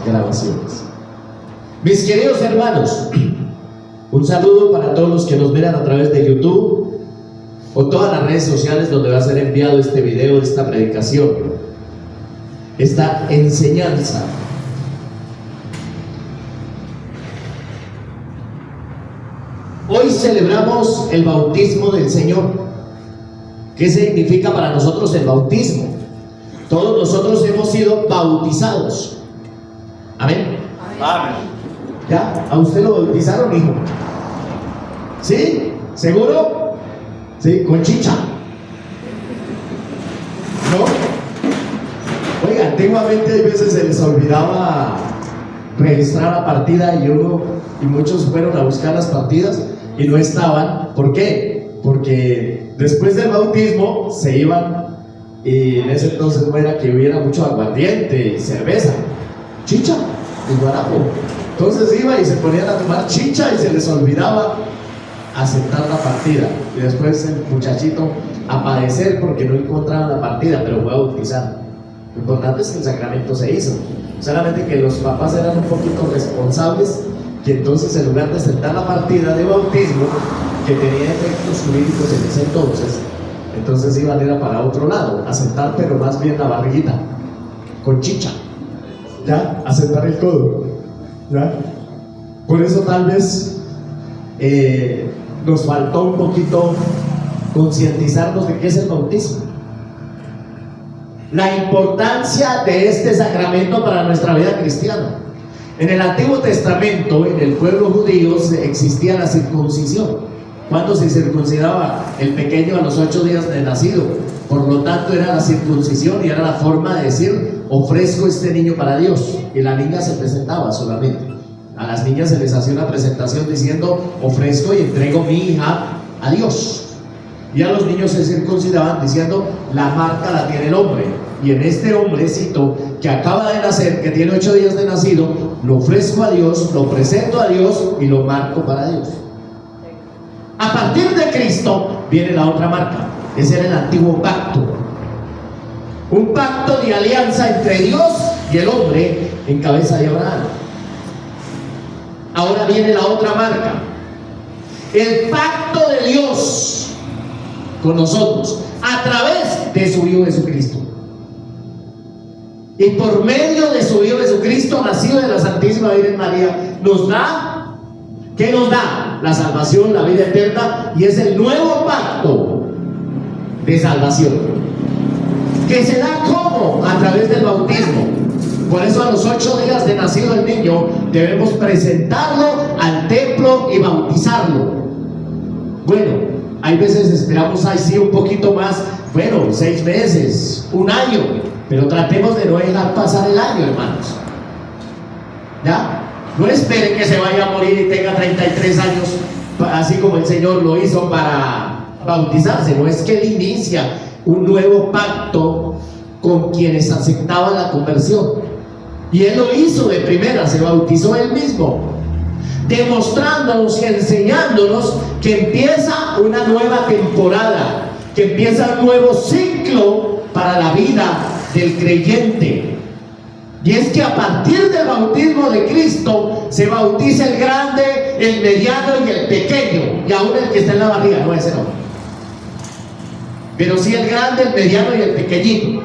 grabaciones. Mis queridos hermanos, un saludo para todos los que nos miran a través de YouTube o todas las redes sociales donde va a ser enviado este video, esta predicación, esta enseñanza. Hoy celebramos el bautismo del Señor. ¿Qué significa para nosotros el bautismo? Todos nosotros hemos sido bautizados. Amén. Amén. ¿Ya? ¿A usted lo bautizaron, hijo? ¿Sí? ¿Seguro? Sí, con chicha. ¿No? Oiga, antiguamente a veces se les olvidaba registrar la partida y muchos fueron a buscar las partidas y no estaban. ¿Por qué? Porque después del bautismo se iban, y en ese entonces no era que hubiera mucho aguardiente y cerveza, chicha y guarapo. Entonces iba y se ponían a tomar chicha y se les olvidaba aceptar la partida. Y después el muchachito a padecer porque no encontraban la partida, pero fue bautizado. Lo importante es que el sacramento se hizo. Solamente que los papás eran un poquito responsables, que entonces en lugar de aceptar la partida de bautismo, que tenía efectos jurídicos en ese entonces iban a ir para otro lado, aceptar pero más bien la barriguita, con chicha, ¿ya? Aceptar el codo, ¿ya? Por eso tal vez nos faltó un poquito concientizarnos de qué es el bautismo. La importancia de este sacramento para nuestra vida cristiana. En el Antiguo Testamento, en el pueblo judío, existía la circuncisión. Cuando se circuncidaba el pequeño a los 8 días de nacido. Por lo tanto, era la circuncisión y era la forma de decir: ofrezco este niño para Dios. Y la niña se presentaba solamente. A las niñas se les hacía una presentación diciendo: ofrezco y entrego mi hija a Dios. Y a los niños se circuncidaban diciendo: la marca la tiene el hombre. Y en este hombrecito que acaba de nacer, que tiene 8 días de nacido, lo ofrezco a Dios, lo presento a Dios y lo marco para Dios. A partir de Cristo viene la otra marca. Ese era el antiguo pacto. Un pacto de alianza entre Dios y el hombre en cabeza de Abraham. Ahora viene la otra marca. El pacto de Dios con nosotros a través de su Hijo Jesucristo. Y por medio de su Hijo Jesucristo, nacido de la Santísima Virgen María, nos da, ¿qué nos da? La salvación, la vida eterna, y es el nuevo pacto de salvación, que se da ¿cómo? A través del bautismo. Por eso a los 8 días de nacido el niño debemos presentarlo al templo y bautizarlo. Bueno, hay veces esperamos así un poquito más, bueno, 6 meses, 1 año, pero tratemos de no dejar pasar el año, hermanos. ¿Ya? No espere que se vaya a morir y tenga 33 años, así como el Señor lo hizo para bautizarse. No, es que Él inicia un nuevo pacto con quienes aceptaban la conversión. Y Él lo hizo de primera, se bautizó Él mismo, demostrándonos y enseñándonos que empieza una nueva temporada, que empieza un nuevo ciclo para la vida del creyente. Y es que a partir del bautismo de Cristo se bautiza el grande, el mediano y el pequeño, y aún el que está en la barriga, no ese no, pero sí el grande, el mediano y el pequeñito,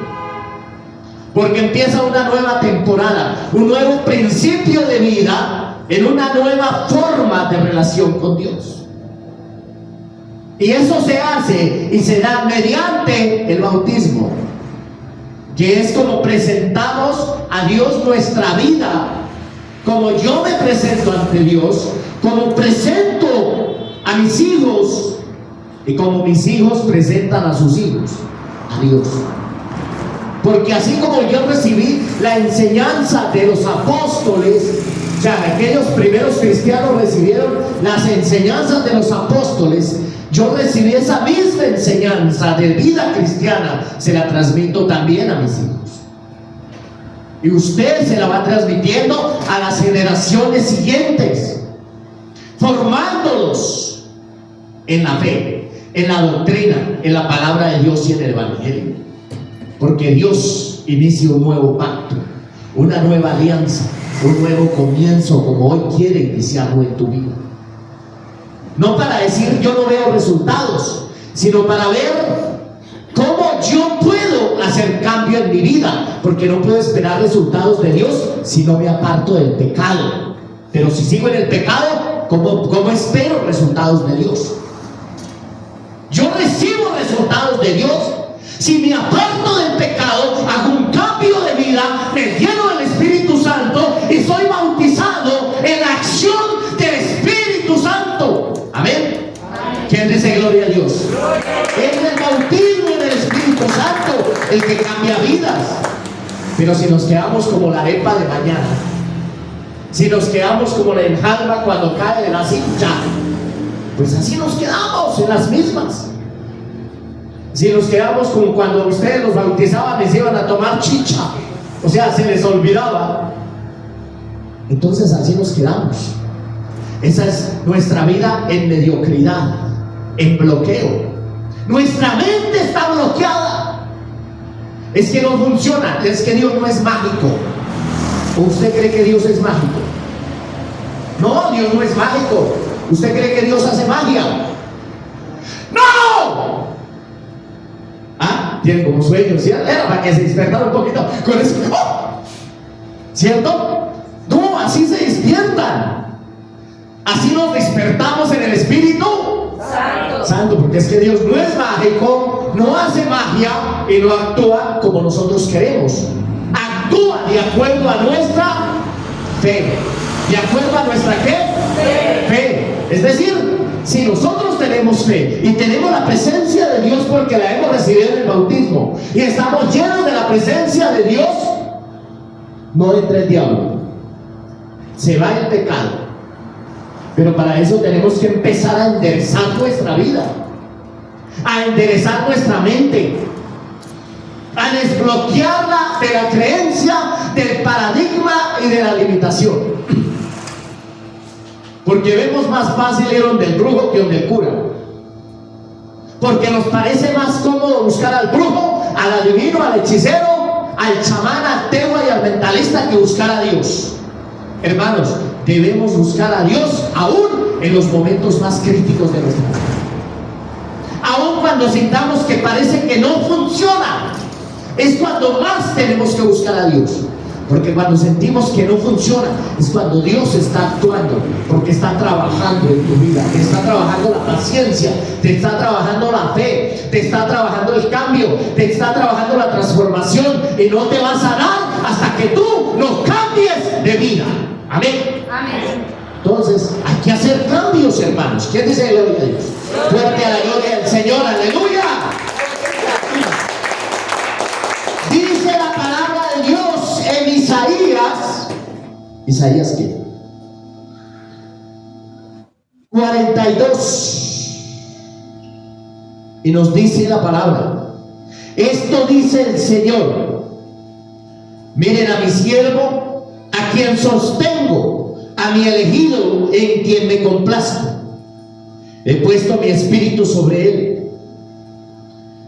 porque empieza una nueva temporada, un nuevo principio de vida en una nueva forma de relación con Dios. Y eso se hace y se da mediante el bautismo, que es como presentamos a Dios nuestra vida, como yo me presento ante Dios, como presento a mis hijos y como mis hijos presentan a sus hijos a Dios. Porque así como yo recibí la enseñanza de los apóstoles, o sea, aquellos primeros cristianos recibieron las enseñanzas de los apóstoles, yo recibí esa misma enseñanza de vida cristiana, se la transmito también a mis hijos. Y usted se la va transmitiendo a las generaciones siguientes, formándolos en la fe, en la doctrina, en la palabra de Dios y en el Evangelio. Porque Dios inicia un nuevo pacto, una nueva alianza, un nuevo comienzo como hoy quiere iniciarlo en tu vida. No para decir yo no veo resultados, sino para ver cómo yo puedo hacer cambio en mi vida, porque no puedo esperar resultados de Dios si no me aparto del pecado. Pero si sigo en el pecado, ¿cómo espero resultados de Dios? Yo recibo resultados de Dios si me aparto del pecado, hago un cambio de vida, me lleno del Espíritu Santo y soy bautizado en la acción del Espíritu Santo. Amén. ¿Quién dice gloria a Dios? Es el bautismo del Espíritu Santo el que cambia vidas. Pero si nos quedamos como la arepa de mañana, si nos quedamos como la enjalma cuando cae de la cincha, pues así nos quedamos en las mismas. Si nos quedamos como cuando ustedes los bautizaban y se iban a tomar chicha, o sea, se les olvidaba, entonces así nos quedamos. Esa es nuestra vida en mediocridad, en bloqueo. Nuestra mente está bloqueada. Es que no funciona, es que Dios no es mágico. ¿O usted cree que Dios es mágico? No, Dios no es mágico. ¿Usted cree que Dios hace magia? ¡No! ¿Ah? Tiene como sueño, ¿cierto? Era para que se despertara un poquito con eso. ¡Oh! ¿Cierto? No, así se despiertan. Así nos despertamos en el Espíritu Santo, porque es que Dios no es mágico, no hace magia y no actúa como nosotros queremos. Actúa de acuerdo a nuestra fe. ¿De acuerdo a nuestra qué? Fe. Es decir, si nosotros tenemos fe y tenemos la presencia de Dios porque la hemos recibido en el bautismo y estamos llenos de la presencia de Dios, no entra el diablo, se va el pecado. Pero para eso tenemos que empezar a enderezar nuestra vida, a enderezar nuestra mente, a desbloquearla de la creencia, del paradigma y de la limitación. Porque vemos más fácil ir donde el brujo que donde el cura. Porque nos parece más cómodo buscar al brujo, al adivino, al hechicero, al chamán, al tegua y al mentalista que buscar a Dios. Hermanos, debemos buscar a Dios aún en los momentos más críticos de nuestra vida. Aún cuando sintamos que parece que no funciona, es cuando más tenemos que buscar a Dios. Porque cuando sentimos que no funciona, es cuando Dios está actuando, porque está trabajando en tu vida, te está trabajando la paciencia, te está trabajando la fe, te está trabajando el cambio, te está trabajando la transformación, y no te va a sanar hasta que tú no cambies de vida. Amén. Amén. Entonces, hay que hacer cambios, hermanos. ¿Quién dice gloria a Dios? Fuerte a la gloria del Señor, aleluya. Dice la palabra de Dios en Isaías ¿qué? 42, y nos dice la palabra: esto dice el Señor, miren a mi siervo, a quien sostengo, a mi elegido, en quien me complazco. He puesto mi espíritu sobre él.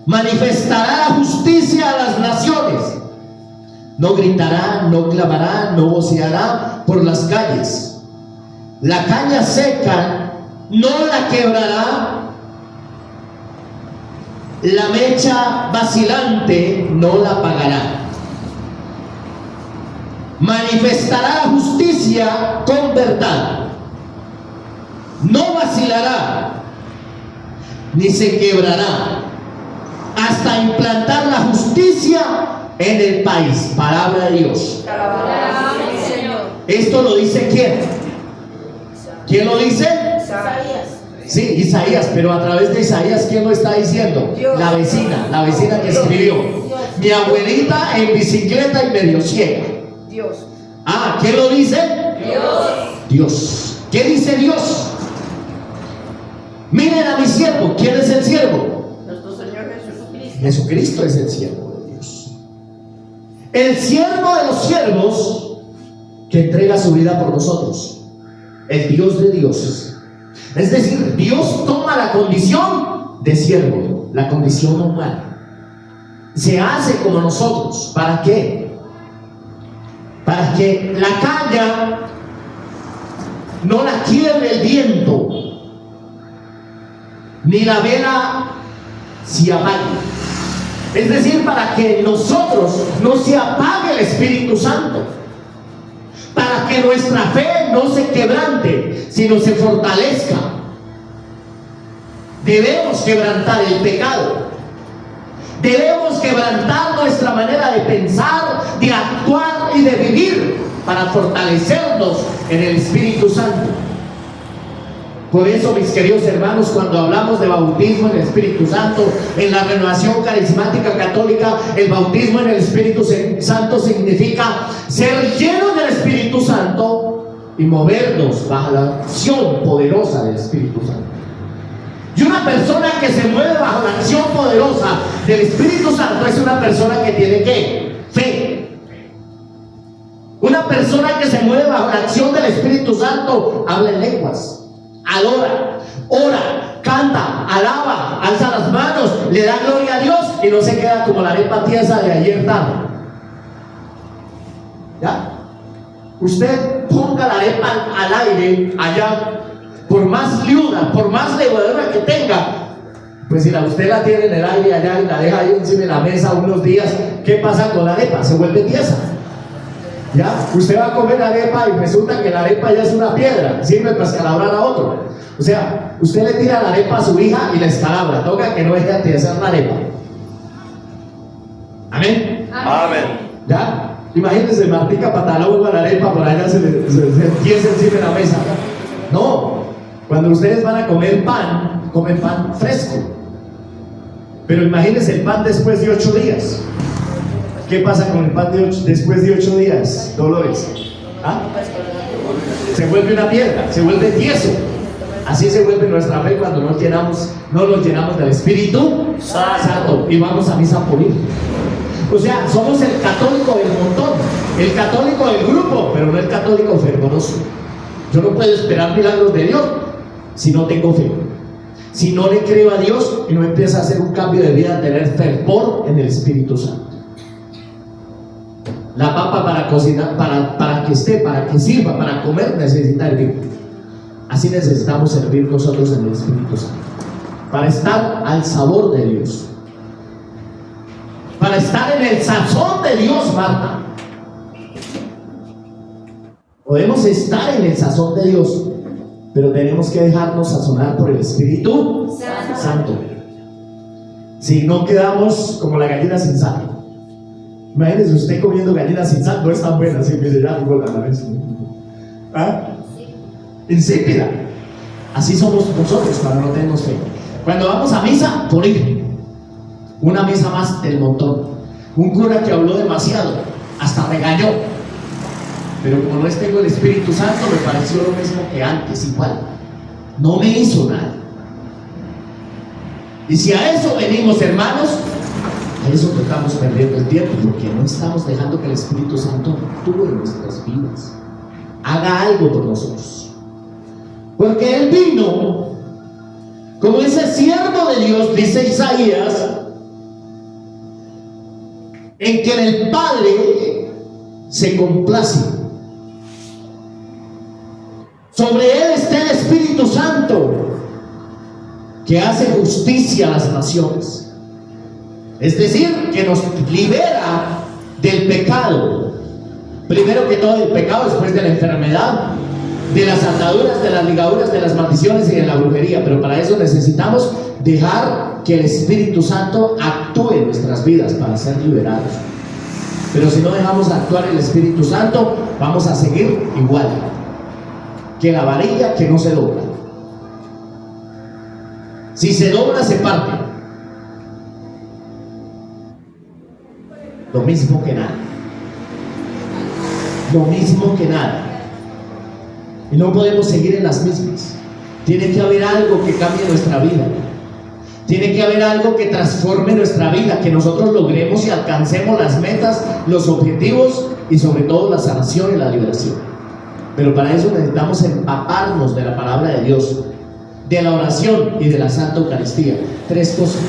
Manifestará la justicia a las naciones. No gritará, no clamará, no voceará por las calles. La caña seca no la quebrará. La mecha vacilante no la apagará. Manifestará la justicia con verdad. No vacilará, ni se quebrará, hasta implantar la justicia en el país. Palabra de Dios. Esto lo dice ¿quién? ¿Quién lo dice? Isaías. Sí, Isaías, pero a través de Isaías, ¿quién lo está diciendo? Dios. La vecina que escribió. Mi abuelita en bicicleta y medio ciega. Dios. Ah, ¿quién lo dice? Dios. Dios. ¿Qué dice Dios? Miren a mi siervo. ¿Quién es el siervo? Nuestro Señor Jesucristo. Jesucristo es el siervo de Dios. El siervo de los siervos que entrega su vida por nosotros. El Dios de dioses. Es decir, Dios toma la condición de siervo, la condición humana. Se hace como nosotros. ¿Para qué? para que la caña no la quiebre el viento, ni la vela se apague. Es decir, para que en nosotros no se apague el Espíritu Santo, para que nuestra fe no se quebrante, sino se fortalezca. Debemos quebrantar el pecado. Debemos quebrantar nuestra manera de pensar, de actuar y de vivir para fortalecernos en el Espíritu Santo. Por eso, mis queridos hermanos, cuando hablamos de bautismo en el Espíritu Santo, en la renovación carismática católica, el bautismo en el Espíritu Santo significa ser llenos del Espíritu Santo y movernos bajo la acción poderosa del Espíritu Santo. Y una persona que se mueve bajo la acción poderosa del Espíritu Santo es una persona que tiene ¿qué? Fe. Una persona que se mueve bajo la acción del Espíritu Santo habla en lenguas, adora, ora, canta, alaba, alza las manos, le da gloria a Dios y no se queda como la arepa tiesa de ayer tarde. ¿Ya? Usted ponga la arepa al aire allá, por más liuda, por más levadura que tenga, pues si usted la tiene en el aire allá y la deja ahí encima de la mesa unos días, ¿qué pasa con la arepa? Se vuelve tiesa. ¿Ya? Usted va a comer arepa y resulta que la arepa ya es una piedra, sirve para escalabrar a otro. O sea, usted le tira la arepa a su hija y la escalabra, toca que no deje de hacer la arepa. Amén. Amén. ¿Ya? Imagínense, Martica patalón con la arepa por allá se tiesa encima de la mesa. No. Cuando ustedes van a comer pan, comen pan fresco. Pero imagínense el pan después de 8 días. ¿Qué pasa con el pan después de 8 días, Dolores? ¿Ah? Se vuelve una piedra, se vuelve tieso. Así se vuelve nuestra fe cuando no nos llenamos del Espíritu Santo y vamos a misa por ir. O sea, somos el católico del montón, el católico del grupo, pero no el católico fervoroso. Yo no puedo esperar milagros de Dios si no tengo fe, si no le creo a Dios y no empiezo a hacer un cambio de vida, a tener fervor en el Espíritu Santo. La papa para cocinar, para que sirva, para comer, necesita hervir. Así necesitamos servir nosotros en el Espíritu Santo, para estar al sabor de Dios, para estar en el sazón de Dios, Marta. Podemos estar en el sazón de Dios, pero tenemos que dejarnos sazonar por el Espíritu Santo. Si no quedamos como la gallina sin sal. Imagínese usted comiendo gallinas sin sal, no es tan buena, así mire, ya digo la vez. ¿Ah? Insípida. Así somos nosotros cuando no tenemos fe. Cuando vamos a misa, por ir. Una misa más del montón. Un cura que habló demasiado, hasta regañó. Pero como no tengo el Espíritu Santo, me pareció lo mismo que antes, igual. No me hizo nada. Y si a eso venimos, hermanos, a eso que estamos perdiendo el tiempo, porque no estamos dejando que el Espíritu Santo actúe en nuestras vidas, haga algo por nosotros. Porque Él vino como ese siervo de Dios, dice Isaías, en quien el Padre se complace. Sobre Él está el Espíritu Santo, que hace justicia a las naciones. Es decir, que nos libera del pecado. Primero que todo del pecado, después de la enfermedad, de las ataduras, de las ligaduras, de las maldiciones y de la brujería. Pero para eso necesitamos dejar que el Espíritu Santo actúe en nuestras vidas para ser liberados. Pero si no dejamos actuar el Espíritu Santo, vamos a seguir igual que la varilla que no se dobla. Si se dobla, se parte. Lo mismo que nada. Lo mismo que nada. Y no podemos seguir en las mismas. Tiene que haber algo que cambie nuestra vida. Tiene que haber algo que transforme nuestra vida, que nosotros logremos y alcancemos las metas, los objetivos y sobre todo la sanación y la liberación. Pero para eso necesitamos empaparnos de la palabra de Dios, de la oración y de la Santa Eucaristía. 3 cosas: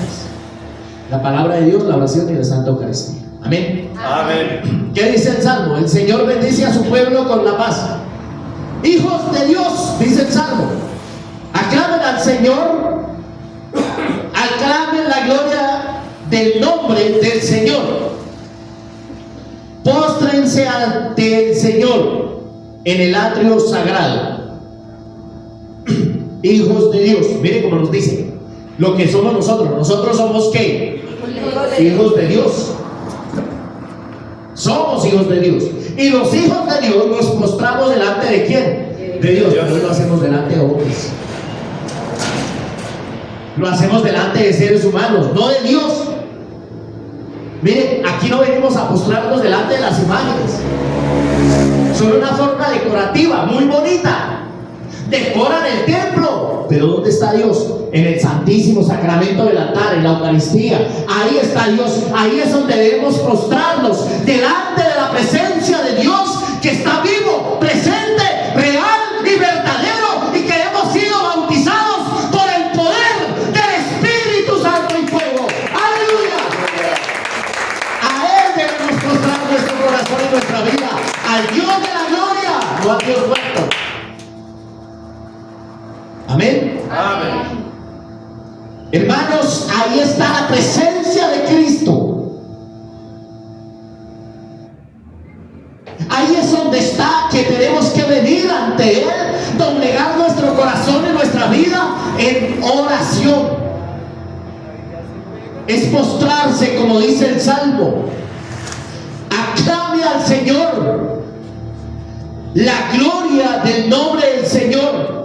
la palabra de Dios, la oración y la Santa Eucaristía. Amén. Amén. ¿Qué dice el Salmo? El Señor bendice a su pueblo con la paz. Hijos de Dios, dice el Salmo, aclamen al Señor, aclamen la gloria del nombre del Señor, póstrense ante el Señor en el atrio sagrado. Hijos de Dios, mire cómo nos dice lo que somos nosotros. Nosotros somos ¿qué? Hijos de Dios. Somos hijos de Dios. Y los hijos de Dios nos postramos delante de ¿quién? De Dios. No lo hacemos delante de hombres. Lo hacemos delante de seres humanos, no de Dios. Miren, aquí no venimos a postrarnos delante de las imágenes. Son una forma decorativa muy bonita. Decoran el templo, pero ¿dónde está Dios? En el santísimo sacramento del altar, en la Eucaristía. Ahí está Dios. Ahí es donde debemos postrarnos, delante de la presencia de Dios, que está vivo, presente, real y verdadero, y que hemos sido bautizados por el poder del Espíritu Santo y fuego. ¡Aleluya! A Él debemos postrar nuestro corazón y nuestra vida, al Dios de la gloria, no al Dios muerto. Amén. Amén. Hermanos, ahí está la presencia de Cristo. Ahí es donde está, que tenemos que venir ante Él, doblegar nuestro corazón y nuestra vida en oración. Es postrarse, como dice el Salmo. Aclame al Señor la gloria del nombre del Señor.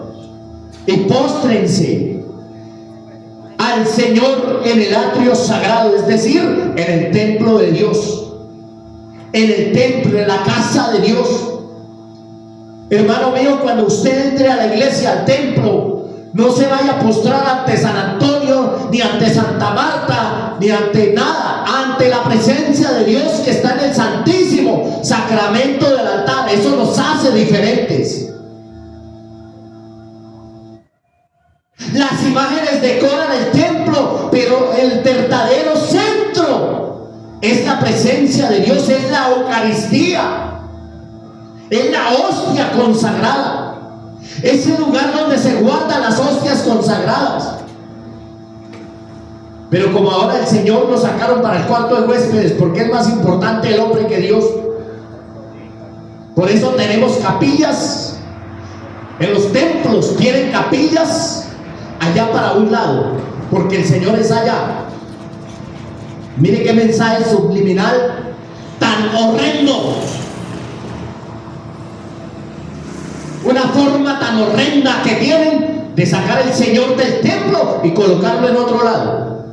Y póstrense al Señor en el atrio sagrado, es decir, en el templo de Dios, en el templo, en la casa de Dios. Hermano mío, cuando usted entre a la iglesia, al templo, no se vaya a postrar ante San Antonio, ni ante Santa Marta, ni ante nada, ante la presencia de Dios que está en el santísimo sacramento del altar. Eso nos hace diferentes. Las imágenes decoran el templo, pero el verdadero centro es la presencia de Dios, es la Eucaristía, es la hostia consagrada, es el lugar donde se guardan las hostias consagradas. Pero como ahora el Señor lo sacaron para el cuarto de huéspedes, porque es más importante el hombre que Dios. Por eso tenemos capillas en los templos, tienen capillas allá para un lado, porque el Señor es allá. Mire qué mensaje subliminal tan horrendo. Una forma tan horrenda que tienen de sacar el Señor del templo y colocarlo en otro lado,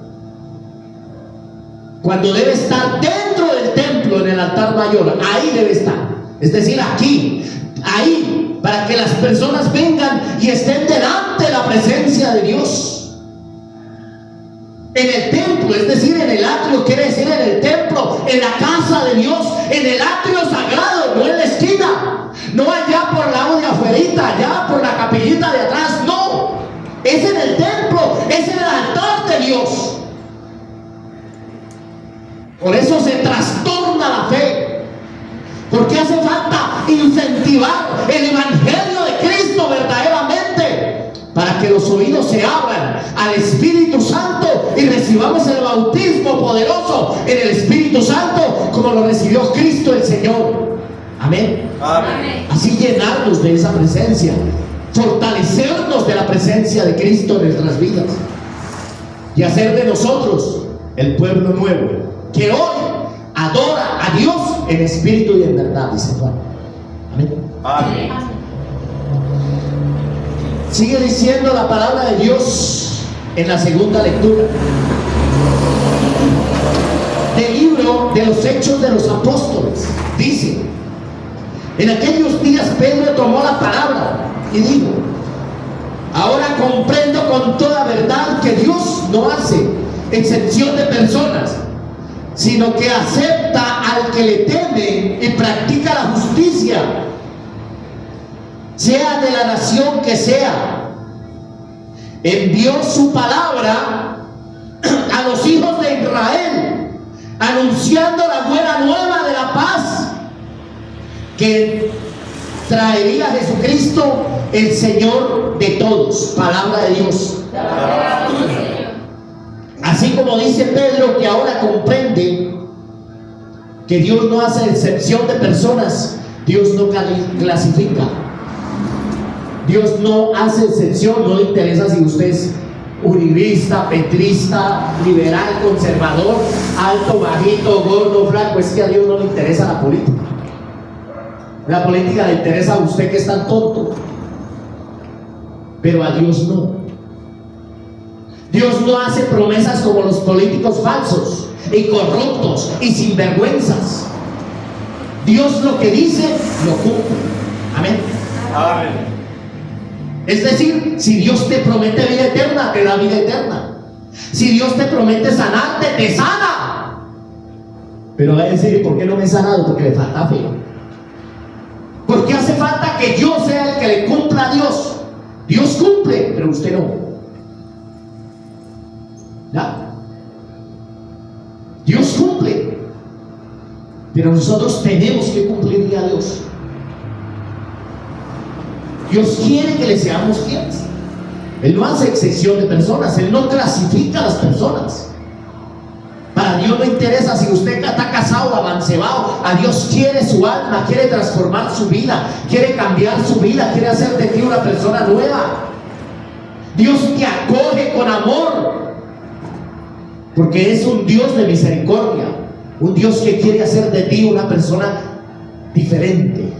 cuando debe estar dentro del templo, en el altar mayor. Ahí debe estar, es decir, aquí, ahí, para que las personas vengan y estén delante de la presencia de Dios. En el templo, es decir, en el atrio, quiere decir en el templo, en la casa de Dios, en el atrio sagrado, no en la esquina, no allá por lado de afuerita, allá por la capillita de atrás, no, es en el templo, es en el altar de Dios. Por eso se trastorna la fe, porque hace falta incentivar el evangelio de Cristo verdaderamente, para que los oídos se abran al Espíritu Santo y recibamos el bautismo poderoso en el Espíritu Santo, como lo recibió Cristo el Señor. Amén. Amén. Así llenarnos de esa presencia, fortalecernos de la presencia de Cristo en nuestras vidas y hacer de nosotros el pueblo nuevo que hoy adora a Dios en espíritu y en verdad, dice Juan. Amén. Amén. Sigue diciendo la palabra de Dios en la segunda lectura del libro de los Hechos de los Apóstoles. Dice: en aquellos días Pedro tomó la palabra y dijo: ahora comprendo con toda verdad que Dios no hace excepción de personas, sino que acepta al que le teme y practica la justicia, sea de la nación que sea. Envió su palabra a los hijos de Israel anunciando la buena nueva de la paz que traería Jesucristo, el Señor de todos. Palabra de Dios. Así como dice Pedro, que ahora comprende que Dios no hace excepción de personas, Dios no clasifica, Dios no hace excepción, no le interesa si usted es uribista, petrista, liberal, conservador, alto, bajito, gordo, flaco. Es que a Dios no le interesa la política. La política le interesa a usted, que es tan tonto, pero a Dios no. Dios no hace promesas como los políticos falsos y corruptos y sinvergüenzas. Dios lo que dice, lo cumple. Amén. Amén. Es decir, si Dios te promete vida eterna, te da vida eterna. Si Dios te promete sanarte, te sana. Pero va a decir, ¿por qué no me he sanado? Porque le falta fe. Porque hace falta que yo sea el que le cumpla a Dios. Dios cumple, pero usted no. ¿Ya? Dios cumple, pero nosotros tenemos que cumplirle a Dios. Dios quiere que le seamos fieles. Él no hace excepción de personas, Él no clasifica a las personas. Para Dios no interesa si usted está casado o amancebado. A Dios quiere su alma, quiere transformar su vida, quiere cambiar su vida, quiere hacer de ti una persona nueva. Dios te acoge con amor, porque es un Dios de misericordia, un Dios que quiere hacer de ti una persona diferente,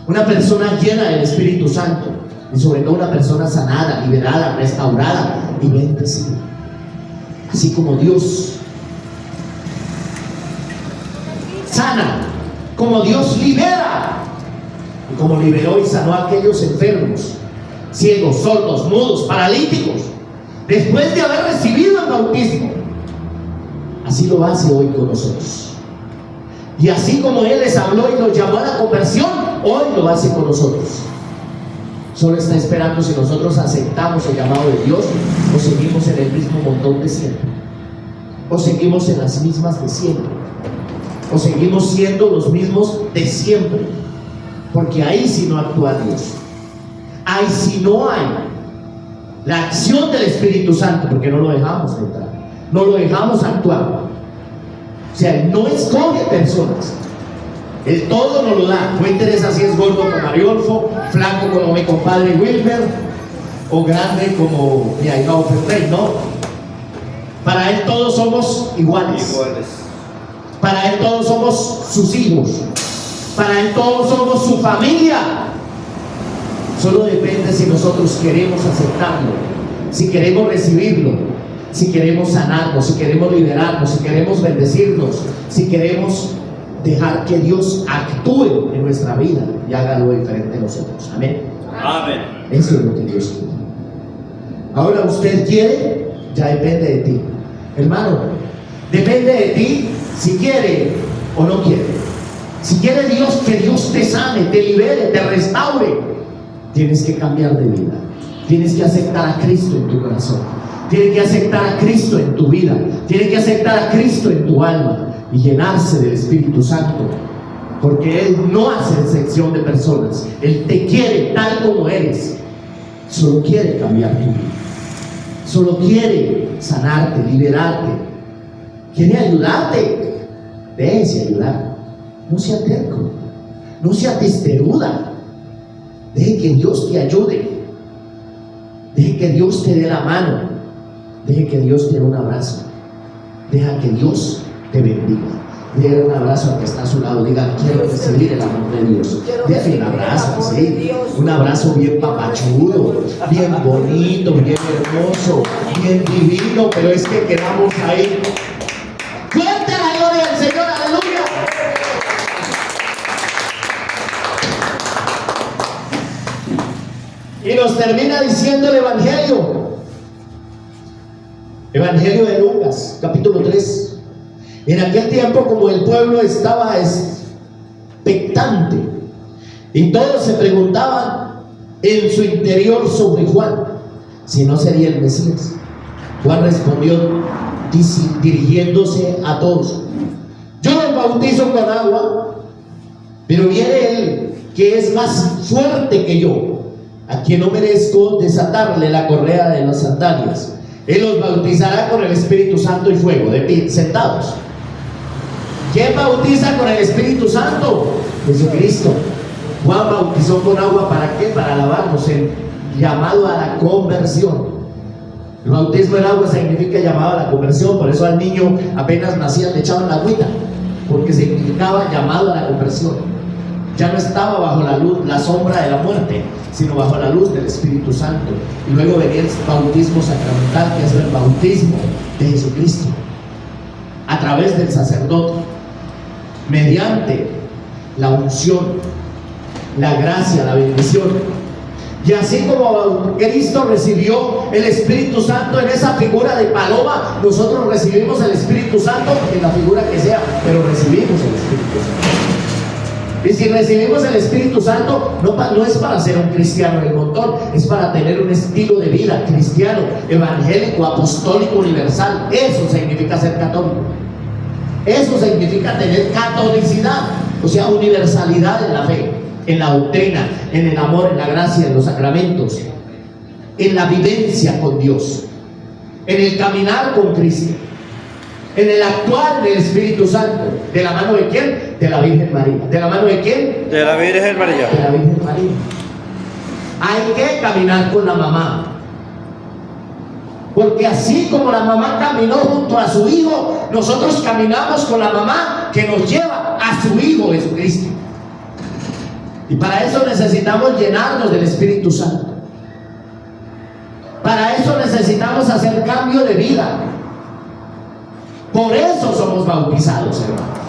una persona llena del Espíritu Santo, y sobre todo una persona sanada, liberada, restaurada y bendecida. Así como Dios sana, como Dios libera, y como liberó y sanó a aquellos enfermos, ciegos, sordos, mudos, paralíticos, después de haber recibido el bautismo, así lo hace hoy con nosotros. Y así como Él les habló y nos llamó a la conversión, hoy lo hace con nosotros. Solo está esperando si nosotros aceptamos el llamado de Dios, o seguimos en el mismo montón de siempre, o seguimos en las mismas de siempre, o seguimos siendo los mismos de siempre. Porque ahí sí no actúa Dios, ahí sí no hay la acción del Espíritu Santo, porque no lo dejamos entrar, no lo dejamos actuar. O sea, Él no escoge personas, Él todo nos lo da. No interesa si es gordo como Ariolfo, flaco como mi compadre Wilmer, o grande como mi ahijado Ferrey, no. Para Él todos somos iguales. Para Él todos somos sus hijos. Para Él todos somos su familia. Solo depende si nosotros queremos aceptarlo, si queremos recibirlo, si queremos sanarnos, si queremos liberarnos, si queremos bendecirnos, si queremos dejar que Dios actúe en nuestra vida y haga algo diferente de nosotros. Amén. Amén. Eso es lo que Dios quiere. Ahora usted quiere, ya depende de ti. Hermano, depende de ti si quiere o no quiere. Si quiere Dios que Dios te sane, te libere, te restaure, tienes que cambiar de vida. Tienes que aceptar a Cristo en tu corazón. Tienes que aceptar a Cristo en tu vida. Tienes que aceptar a Cristo en tu alma y llenarse del Espíritu Santo. Porque Él no hace excepción de personas. Él te quiere tal como eres. Solo quiere cambiar tu vida. Solo quiere sanarte, liberarte. Quiere ayudarte. Déjese ayudar. No sea terco. No sea testeruda. Deje que Dios te ayude. Deje que Dios te dé la mano. Deje que Dios te dé un abrazo. Deja que Dios te bendiga. Déle un abrazo al que está a su lado. Diga, quiero recibir el amor de Dios. Déle un abrazo, ¿sí? Un abrazo bien papachudo, bien bonito, bien hermoso, bien divino. Pero es que quedamos ahí. ¡Fuerte la gloria del Señor! ¡Aleluya! Y nos termina diciendo el Evangelio. Evangelio de Lucas, capítulo 3. En aquel tiempo, como el pueblo estaba expectante y todos se preguntaban en su interior sobre Juan, si no sería el Mesías, Juan respondió: dirigiéndose a todos. Yo los bautizo con agua, pero viene Él que es más fuerte que yo, a quien no merezco desatarle la correa de las sandalias. Él los bautizará con el Espíritu Santo y fuego, de pie, sentados. ¿Quién bautiza con el Espíritu Santo? Jesucristo. Juan bautizó con agua, ¿para qué? Para lavarnos, el llamado a la conversión. El bautismo en agua significa llamado a la conversión. Por eso al niño apenas nacía le echaban la agüita, porque significaba llamado a la conversión. Ya no estaba bajo la luz, la sombra de la muerte, sino bajo la luz del Espíritu Santo. Y luego venía el bautismo sacramental, que es el bautismo de Jesucristo, a través del sacerdote, mediante la unción, la gracia, la bendición. Y así como Cristo recibió el Espíritu Santo en esa figura de paloma, nosotros recibimos el Espíritu Santo en la figura que sea, pero recibimos el Espíritu Santo. Y si recibimos el Espíritu Santo, no es para ser un cristiano del montón, es para tener un estilo de vida cristiano, evangélico, apostólico, universal. Eso significa ser católico. Eso significa tener catolicidad, o sea, universalidad en la fe, en la doctrina, en el amor, en la gracia, en los sacramentos, en la vivencia con Dios, en el caminar con Cristo, en el actuar del Espíritu Santo. ¿De la mano de quién? De la Virgen María. ¿De la mano de quién? De la Virgen María. De la Virgen María. Hay que caminar con la mamá, porque así como la mamá caminó junto a su hijo, nosotros caminamos con la mamá que nos lleva a su Hijo Jesucristo. Y para eso necesitamos llenarnos del Espíritu Santo. Para eso necesitamos hacer cambio de vida. Por eso somos bautizados, hermanos.